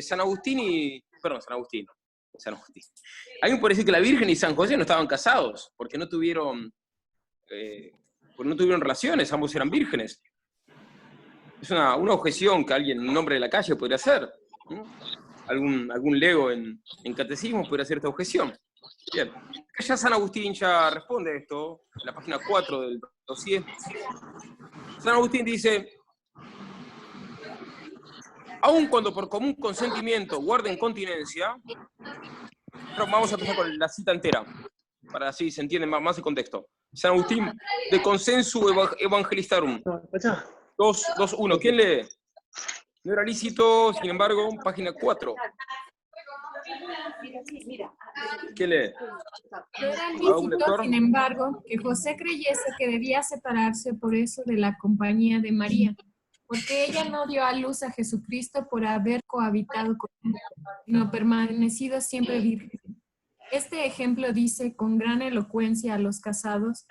San Agustín y... Perdón, San Agustín. Alguien puede decir que la Virgen y San José no estaban casados, porque no tuvieron relaciones, ambos eran vírgenes. Es una objeción que alguien, en nombre de la calle, podría hacer, ¿no? Algún lego en catecismo podría hacer esta objeción. Bien, acá ya San Agustín ya responde esto, en la página 4 del dossier. San Agustín dice: aun cuando por común consentimiento guarden continencia, pero vamos a empezar con la cita entera, para así se entiende más el contexto. San Agustín, de Consensu Evangelistarum, 2.1. ¿Quién lee? No era lícito, sin embargo, página 4. ¿Quién lee? No era lícito, sin embargo, que José creyese que debía separarse por eso de la compañía de María, porque ella no dio a luz a Jesucristo por haber cohabitado con él, sino permanecido siempre virgen. Este ejemplo dice con gran elocuencia a los casados: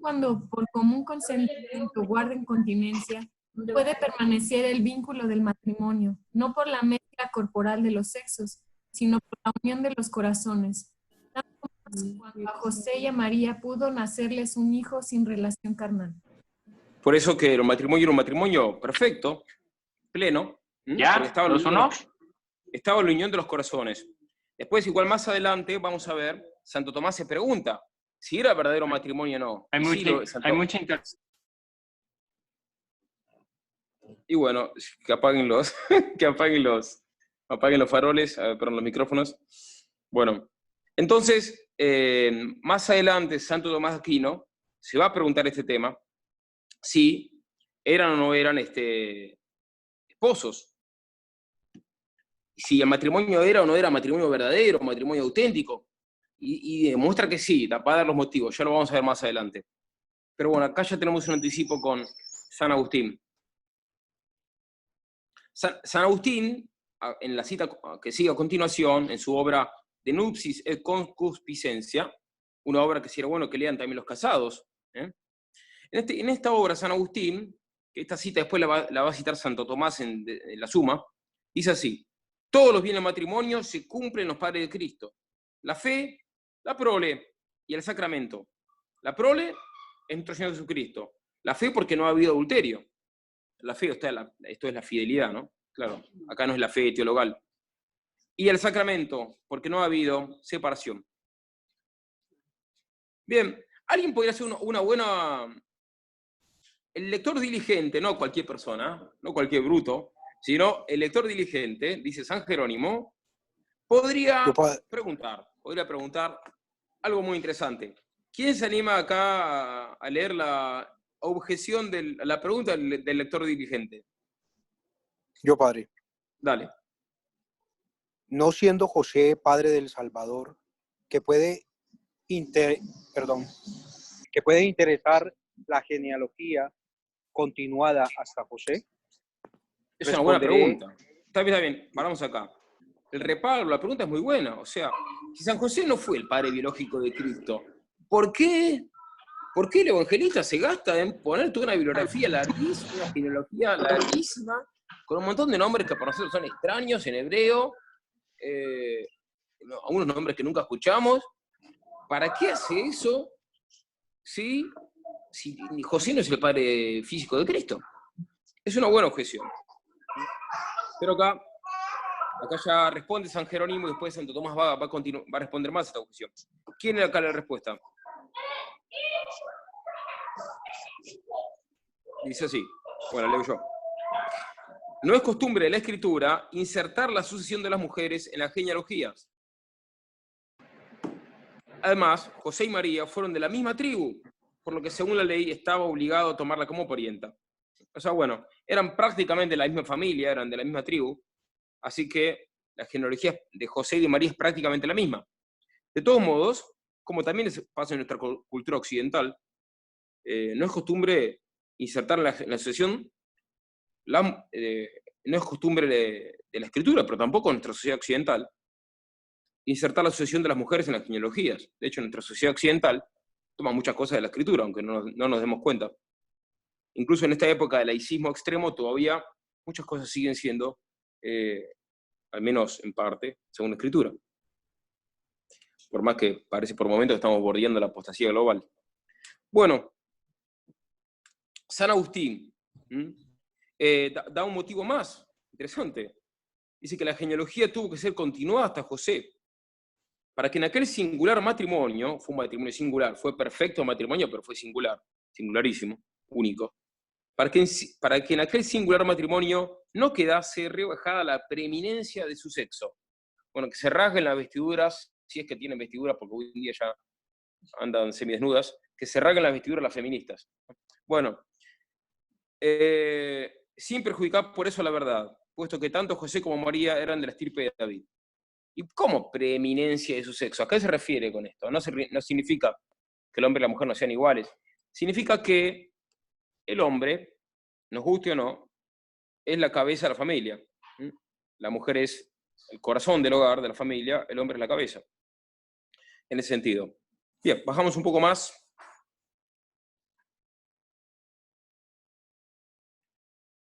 cuando por común consentimiento guarden continencia, puede permanecer el vínculo del matrimonio, no por la mezcla corporal de los sexos, sino por la unión de los corazones. Tanto más cuando a José y a María pudo nacerles un hijo sin relación carnal. Por eso que el matrimonio era un matrimonio perfecto, pleno. ¿Ya? Estaba ¿Lo sonó? Estaba la unión de los corazones. Después, igual más adelante, vamos a ver, Santo Tomás se pregunta si era verdadero matrimonio o no. Hay mucha Y bueno, que apaguen los, apaguen los faroles, perdón, los micrófonos. Bueno, entonces, más adelante, Santo Tomás de Aquino se va a preguntar este tema, si eran o no eran esposos. Si el matrimonio era o no era matrimonio verdadero, matrimonio auténtico. Y demuestra que sí, para dar los motivos, ya lo vamos a ver más adelante. Pero bueno, acá ya tenemos un anticipo con San Agustín. San Agustín, en la cita que sigue a continuación, en su obra De Nuptiis et Concupiscencia, una obra que sería bueno que lean también los casados. En esta obra, San Agustín, que esta cita después la va a citar Santo Tomás en la Suma, dice así: todos los bienes del matrimonio se cumplen en los padres de Cristo: la fe, la prole y el sacramento. La prole es nuestro Señor Jesucristo. La fe porque no ha habido adulterio. La fe, esto es la fidelidad, ¿no? Claro, acá no es la fe teologal. Y el sacramento, porque no ha habido separación. Bien, alguien podría hacer una buena... El lector diligente, no cualquier persona, no cualquier bruto, sino el lector diligente, dice San Jerónimo, podría preguntar algo muy interesante. ¿Quién se anima acá a leer la objeción la pregunta del lector diligente? Yo, padre. Dale. No siendo José padre del Salvador, que puede interesar la genealogía continuada hasta José. Es una buena pregunta. Está bien, paramos acá. El reparo, la pregunta es muy buena. O sea, si San José no fue el padre biológico de Cristo, ¿por qué el evangelista se gasta en poner toda una bibliografía larguísima, una genealogía larguísima, con un montón de nombres que para nosotros son extraños en hebreo, algunos nombres que nunca escuchamos? ¿Para qué hace eso si José no es el padre físico de Cristo? Es una buena objeción. Pero acá ya responde San Jerónimo y después Santo Tomás va a responder más a esta objeción. ¿Quién es acá la respuesta? Dice así. Bueno, leo yo. No es costumbre de la Escritura insertar la sucesión de las mujeres en las genealogías. Además, José y María fueron de la misma tribu, por lo que según la ley estaba obligado a tomarla como parienta. O sea, bueno, eran prácticamente la misma familia, eran de la misma tribu, así que la genealogía de José y de María es prácticamente la misma. De todos modos, como también pasa en nuestra cultura occidental, no es costumbre insertar la sucesión, no es costumbre de la Escritura, pero tampoco en nuestra sociedad occidental, insertar la sucesión de las mujeres en las genealogías. De hecho, nuestra sociedad occidental toma muchas cosas de la Escritura, aunque no nos demos cuenta. Incluso en esta época de laicismo extremo, todavía muchas cosas siguen siendo al menos en parte, según la Escritura. Por más que parece por momentos que estamos bordeando la apostasía global. Bueno, San Agustín da un motivo más interesante. Dice que la genealogía tuvo que ser continuada hasta José, para que en aquel singular matrimonio, fue un matrimonio singular, fue perfecto matrimonio, pero fue singular, singularísimo, único, para que en aquel singular matrimonio no quedase rebajada la preeminencia de su sexo. Bueno, que se rasguen las vestiduras, si es que tienen vestiduras, porque hoy en día ya andan semidesnudas, que se rasguen las vestiduras las feministas. Bueno, sin perjudicar por eso la verdad, puesto que tanto José como María eran de la estirpe de David. ¿Y cómo preeminencia de su sexo? ¿A qué se refiere con esto? No significa que el hombre y la mujer no sean iguales. Significa que el hombre, nos guste o no, es la cabeza de la familia. La mujer es el corazón del hogar, de la familia, el hombre es la cabeza. En ese sentido. Bien, bajamos un poco más.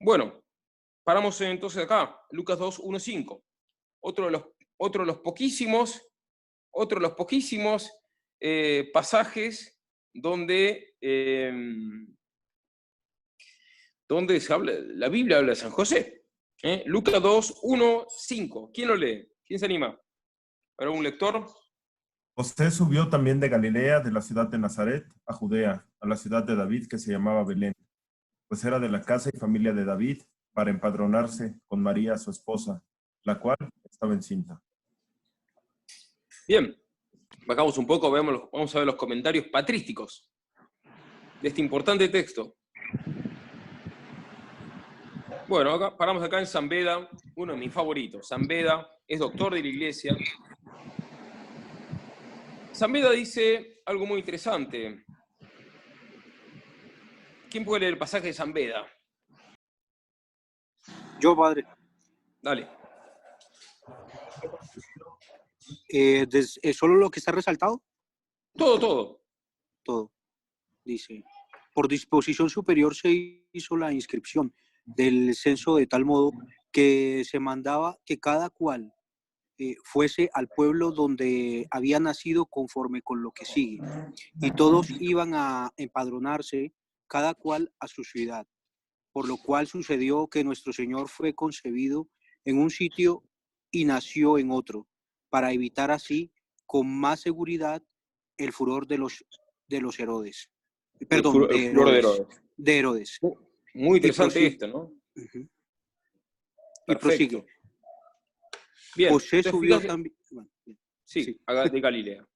Bueno, paramos entonces acá, Lucas 2, 1, 5. Otro de los poquísimos pasajes donde se habla, la Biblia habla de San José. Lucas 2, 1, 5. ¿Quién lo lee? ¿Quién se anima? ¿Para un lector? José subió también de Galilea, de la ciudad de Nazaret, a Judea, a la ciudad de David, que se llamaba Belén, pues era de la casa y familia de David, para empadronarse con María, su esposa, la cual estaba encinta. Bien, bajamos un poco, vamos a ver los comentarios patrísticos de este importante texto. Bueno, paramos acá en San Beda, uno de mis favoritos. San Beda es doctor de la iglesia. San Beda dice algo muy interesante. ¿Quién puede leer el pasaje de San Beda? Yo, padre. Dale. ¿Solo lo que está resaltado? Todo. Todo. Dice, por disposición superior se hizo la inscripción del censo de tal modo que se mandaba que cada cual fuese al pueblo donde había nacido conforme con lo que sigue. Y todos iban a empadronarse, cada cual a su ciudad. Por lo cual sucedió que nuestro Señor fue concebido en un sitio y nació en otro, para evitar así con más seguridad el furor de los Herodes. Perdón, el furor de Herodes. De Herodes. Muy interesante esto, ¿no? Uh-huh. Y Perfecto. prosigue. Bien. José subió también. Bueno, sí, de Galilea.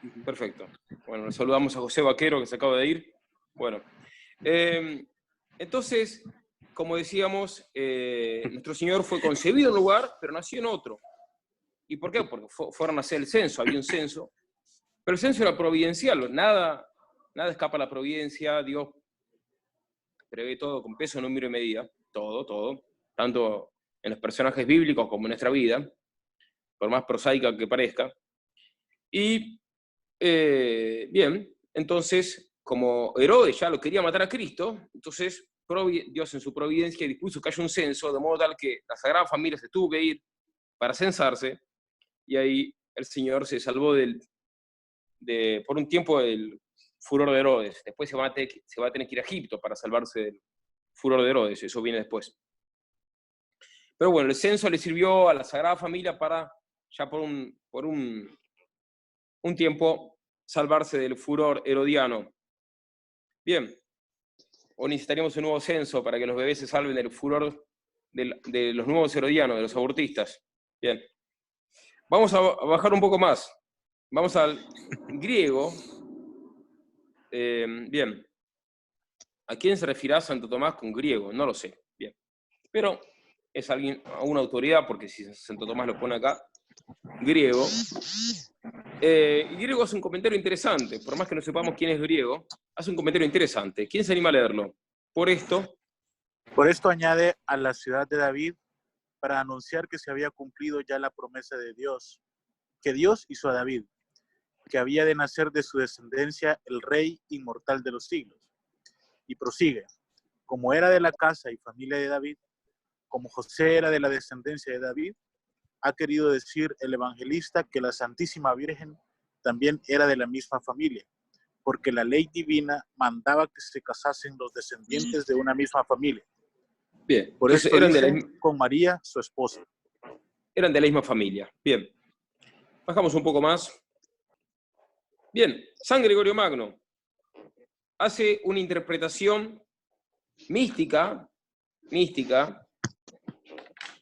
Uh-huh. Perfecto. Bueno, le saludamos a José Vaquero, que se acaba de ir. Bueno. Entonces, como decíamos, nuestro Señor fue concebido en un lugar, pero nació en otro. ¿Y por qué? Porque fueron a hacer el censo, había un censo. Pero el censo era providencial, nada escapa a la providencia, Dios prevé todo con peso, número y medida, todo, tanto en los personajes bíblicos como en nuestra vida, por más prosaica que parezca. Y, bien, entonces, como Herodes ya lo quería matar a Cristo, entonces Dios en su providencia dispuso que haya un censo, de modo tal que la Sagrada Familia se tuvo que ir para censarse, y ahí el Señor se salvó por un tiempo del furor de Herodes. Después se va a tener que ir a Egipto para salvarse del furor de Herodes, eso viene después. Pero bueno, el censo le sirvió a la Sagrada Familia para, ya por un tiempo, salvarse del furor herodiano. Bien, o necesitaríamos un nuevo censo para que los bebés se salven del furor de los nuevos herodianos, de los abortistas. Bien. Vamos a bajar un poco más. Vamos al griego. Bien. ¿A quién se refiere Santo Tomás con griego? No lo sé. Bien. Pero es una autoridad, porque si Santo Tomás lo pone acá, griego. Y griego hace un comentario interesante. Por más que no sepamos quién es griego, hace un comentario interesante. ¿Quién se anima a leerlo? Por esto añade a la ciudad de David, para anunciar que se había cumplido ya la promesa de Dios, que Dios hizo a David, que había de nacer de su descendencia el Rey inmortal de los siglos. Y prosigue, como era de la casa y familia de David, como José era de la descendencia de David, ha querido decir el evangelista que la Santísima Virgen también era de la misma familia, porque la ley divina mandaba que se casasen los descendientes de una misma familia. Bien, Por entonces esto eran dice con María, su esposa. eran de la misma familia. Bien, bajamos un poco más. Bien, San Gregorio Magno hace una interpretación mística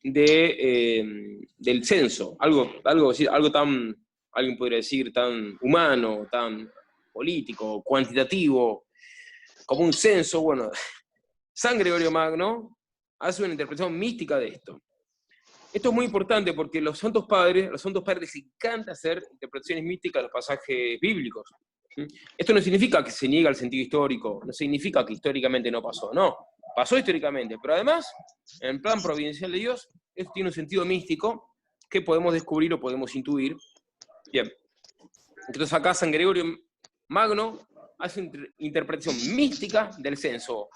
del censo, algo tan, alguien podría decir, tan humano, tan político, cuantitativo, como un censo. Bueno, San Gregorio Magno hace una interpretación mística de esto. Esto es muy importante porque los santos padres les encanta hacer interpretaciones místicas de los pasajes bíblicos. Esto no significa que se niega el sentido histórico, no significa que históricamente no pasó, no, pasó históricamente, pero además, en el plan providencial de Dios, esto tiene un sentido místico que podemos descubrir o podemos intuir. Bien, entonces acá San Gregorio Magno hace una interpretación mística del censo.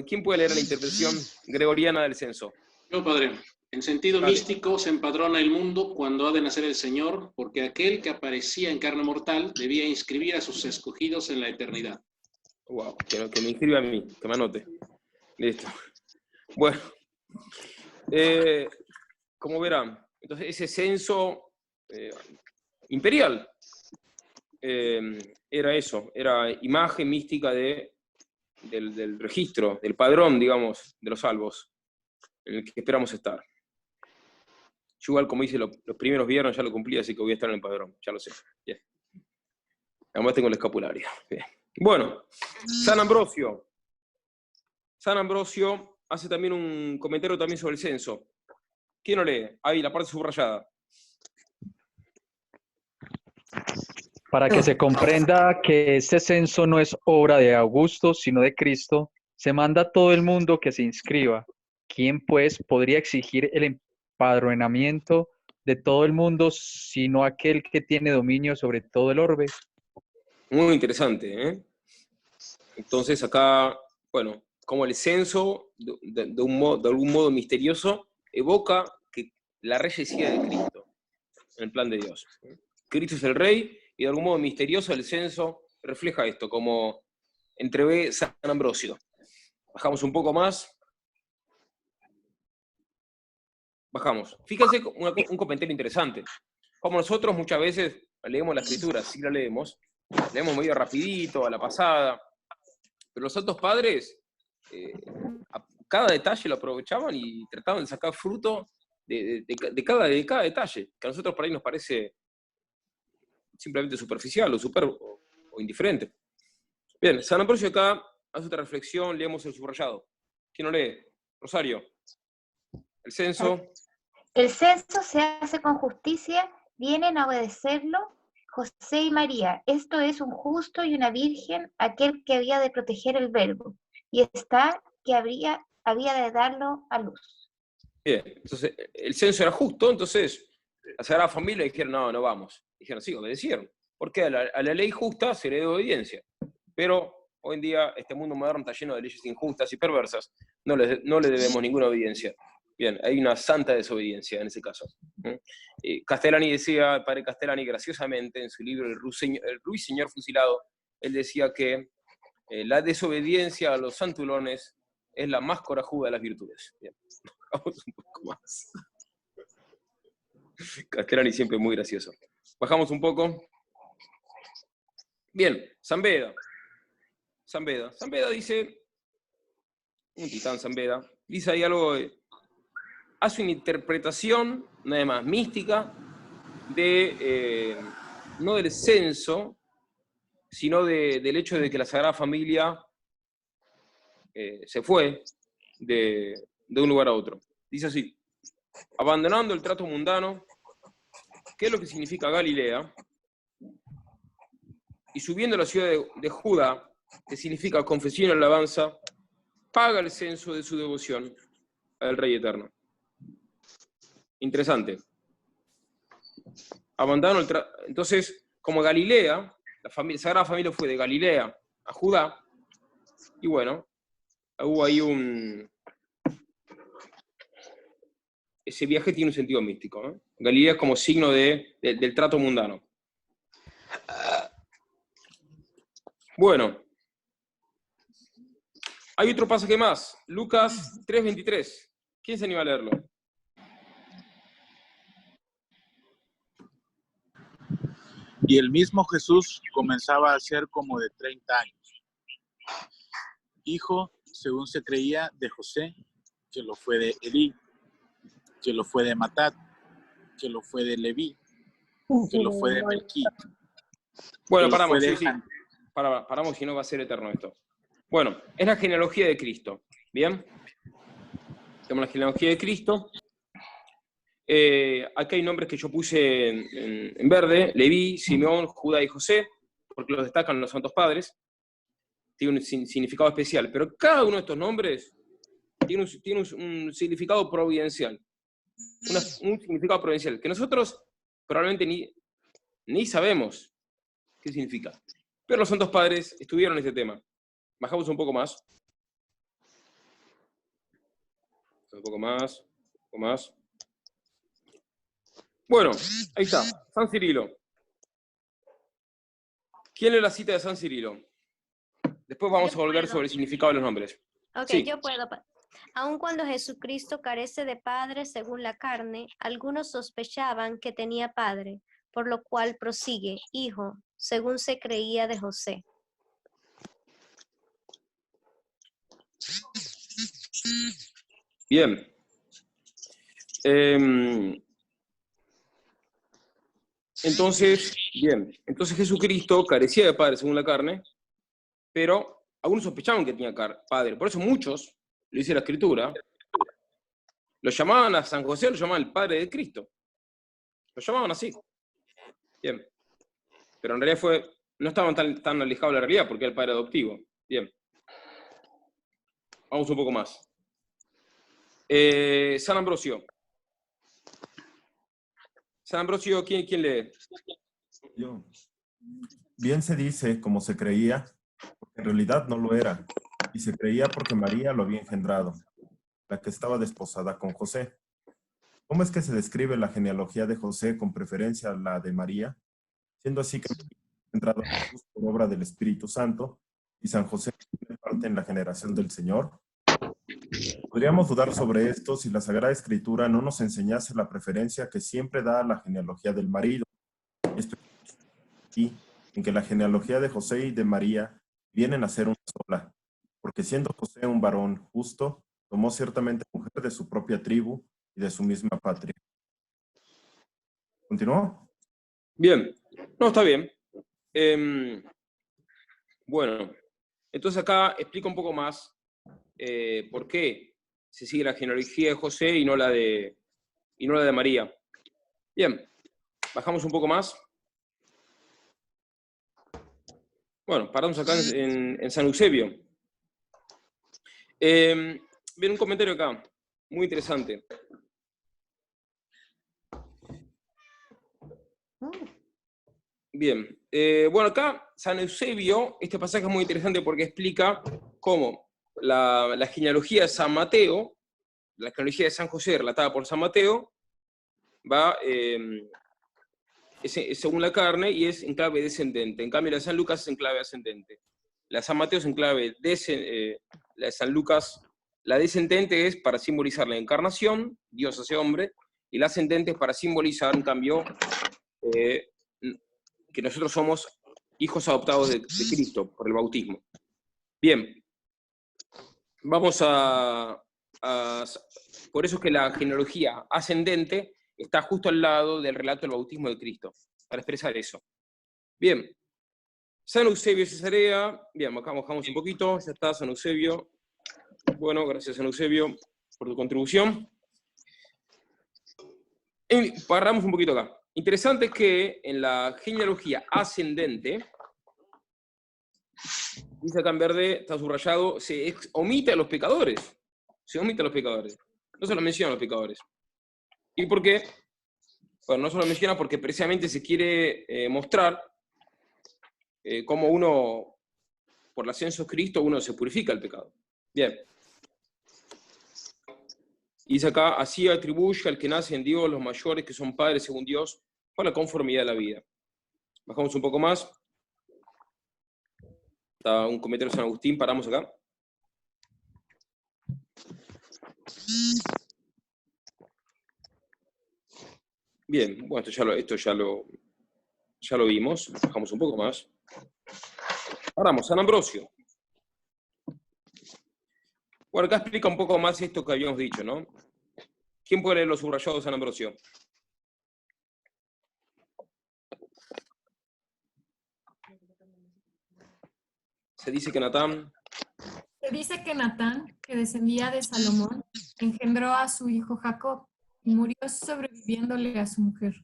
¿Quién puede leer la interpretación gregoriana del censo? Yo, padre. En sentido místico se empadrona el mundo cuando ha de nacer el Señor, porque aquel que aparecía en carne mortal debía inscribir a sus escogidos en la eternidad. Wow, que me inscriba a mí, que me anote. Listo. Bueno, como verán, entonces ese censo imperial era eso, era imagen mística del registro, del padrón, digamos, de los salvos, en el que esperamos estar. Yo igual, como dice, los primeros viernes ya lo cumplí, así que voy a estar en el padrón, ya lo sé. Bien. Además tengo el escapulario. Bien. Bueno, San Ambrosio. San Ambrosio hace también un comentario también sobre el censo. ¿Quién lo lee? Ahí, la parte subrayada. Para que se comprenda que este censo no es obra de Augusto, sino de Cristo, se manda a todo el mundo que se inscriba. ¿Quién, pues, podría exigir el empadronamiento de todo el mundo, sino aquel que tiene dominio sobre todo el orbe? Muy interesante, ¿eh? Entonces acá, bueno, como el censo, de algún modo misterioso, evoca que la reyesía de Cristo, en el plan de Dios. Cristo es el rey, y de algún modo misterioso el censo refleja esto, como entrevé San Ambrosio. Bajamos un poco más. Bajamos. Fíjense un comentario interesante. Como nosotros muchas veces leemos la Escritura, sí la leemos medio rapidito, a la pasada, pero los santos padres cada detalle lo aprovechaban y trataban de sacar fruto de cada detalle, que a nosotros por ahí nos parece simplemente superficial o indiferente. Bien, San Ambrosio acá hace otra reflexión, leemos el subrayado. ¿Quién lo lee? Rosario. El censo. El censo se hace con justicia, vienen a obedecerlo José y María. Esto es un justo y una virgen, aquel que había de proteger el verbo, y está que había de darlo a luz. Bien, entonces el censo era justo, entonces la Sagrada Familia dijeron, no vamos. Dijeron, sí, obedecieron. Porque a la ley justa se le debe obediencia. Pero hoy en día este mundo moderno está lleno de leyes injustas y perversas. No le debemos ninguna obediencia. Bien, hay una santa desobediencia en ese caso. Castellani decía, el padre Castellani, graciosamente, en su libro El Ruiseñor Fusilado, él decía que la desobediencia a los santulones es la más corajuda de las virtudes. Bien, vamos un poco más. Castellani siempre muy gracioso. Bajamos un poco. Bien, San Beda. San Beda dice, un titán San Beda, dice ahí algo, hace una interpretación, nada más mística, no del censo, sino del hecho de que la Sagrada Familia se fue de un lugar a otro. Dice así, abandonando el trato mundano, ¿qué es lo que significa Galilea? Y subiendo a la ciudad de Judá, que significa confesión y alabanza, paga el censo de su devoción al Rey Eterno. Interesante. Abandonaron entonces, como Galilea, la Sagrada Familia fue de Galilea a Judá, y bueno, hubo ahí ese viaje tiene un sentido místico, ¿no? Galilea es como signo del trato mundano. Bueno, hay otro pasaje más, Lucas 3:23. ¿Quién se anima a leerlo? Y el mismo Jesús comenzaba a ser como de 30 años, hijo, según se creía, de José, que lo fue de Elí, que lo fue de Matat, que lo fue de Leví, que lo fue de Melquí. Bueno, paramos, sí. Paramos, si no va a ser eterno esto. Bueno, es la genealogía de Cristo, ¿bien? Tenemos la genealogía de Cristo. Aquí hay nombres que yo puse en verde: Leví, Simeón, Judá y José, porque los destacan los santos padres. Tiene un significado especial, pero cada uno de estos nombres tiene un significado providencial. Un significado providencial, que nosotros probablemente ni sabemos qué significa. Pero los santos padres estuvieron en este tema. Bajamos un poco más. Un poco más. Bueno, ahí está, San Cirilo. ¿Quién es la cita de San Cirilo? Después vamos a volver sobre el significado de los nombres. Ok, sí. Yo puedo. Aun cuando Jesucristo carece de padre según la carne, algunos sospechaban que tenía padre, por lo cual prosigue, hijo, según se creía de José. Bien. Entonces Jesucristo carecía de padre según la carne, pero algunos sospechaban que tenía padre. Por eso muchos, lo dice la Escritura, lo llamaban a San José, lo llamaban el padre de Cristo. Lo llamaban así. Bien. Pero en realidad no estaban tan alejados de la realidad porque era el padre adoptivo. Bien. Vamos un poco más. San Ambrosio. San Ambrosio, ¿quién lee? Yo. Bien se dice como se creía, porque en realidad no lo era, y se creía porque María lo había engendrado, la que estaba desposada con José. ¿Cómo es que se describe la genealogía de José con preferencia a la de María? Siendo así que María fue engendrado a Jesús por obra del Espíritu Santo, y San José tiene parte en la generación del Señor. Podríamos dudar sobre esto si la Sagrada Escritura no nos enseñase la preferencia que siempre da a la genealogía del marido, y en que la genealogía de José y de María vienen a ser una sola, porque siendo José un varón justo, tomó ciertamente mujer de su propia tribu y de su misma patria. ¿Continuó? Bien. No, está bien. Bueno, entonces acá explico un poco más por qué se sigue la genealogía de José y no la de María. Bien, bajamos un poco más. Bueno, paramos acá en San Eusebio. Viene un comentario acá, muy interesante. Bien, bueno, acá San Eusebio, este pasaje es muy interesante porque explica cómo la genealogía de San Mateo, la genealogía de San José relatada por San Mateo, va es según la carne y es en clave descendente. En cambio, la de San Lucas es en clave ascendente. La de San Mateo es en clave la de San Lucas, la descendente es para simbolizar la encarnación, Dios hace hombre, y la ascendente es para simbolizar, en cambio, que nosotros somos hijos adoptados de Cristo por el bautismo. Bien, vamos por eso es que la genealogía ascendente está justo al lado del relato del bautismo de Cristo, para expresar eso. Bien, San Eusebio de Cesarea, bien, acá bajamos un poquito, ya está San Eusebio. Bueno, gracias San Eusebio por tu contribución. Paramos un poquito acá. Interesante es que en la genealogía ascendente, dice acá en verde, está subrayado, se omite a los pecadores. Se omite a los pecadores. No se lo menciona a los pecadores. ¿Y por qué? Bueno, no se lo menciona porque precisamente se quiere mostrar cómo uno, por la ascenso de Cristo, uno se purifica el pecado. Bien. Y dice acá, así atribuye al que nace en Dios los mayores que son padres según Dios por la conformidad de la vida. Bajamos un poco más. Está un comentario de San Agustín, paramos acá. Bien, bueno, esto ya lo vimos. Bajamos un poco más. Paramos, San Ambrosio. Bueno, acá explica un poco más esto que habíamos dicho, ¿no? ¿Quién puede leer los subrayados de San Ambrosio? Se dice que Natán, que descendía de Salomón, engendró a su hijo Jacob y murió sobreviviéndole a su mujer,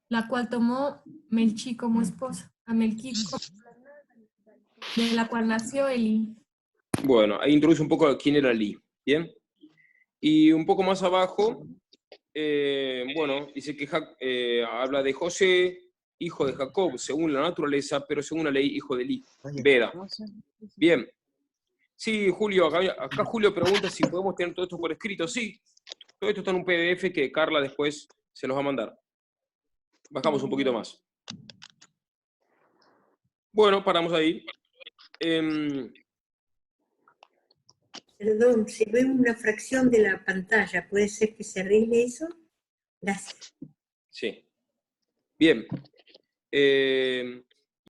la cual tomó Melchi como esposa, a Melqui, de la cual nació Elí. bueno, ahí introduce un poco quién era Elí, ¿bien? Y un poco más abajo, bueno, dice que habla de José, hijo de Jacob, según la naturaleza, pero según la ley, hijo de Elí, Veda. Bien. Sí, Julio, acá Julio pregunta si podemos tener todo esto por escrito. Sí, todo esto está en un PDF que Carla después se los va a mandar. Bajamos un poquito más. Bueno, paramos ahí. Perdón, se ve una fracción de la pantalla. ¿Puede ser que se arregle eso? Gracias. Sí. Bien.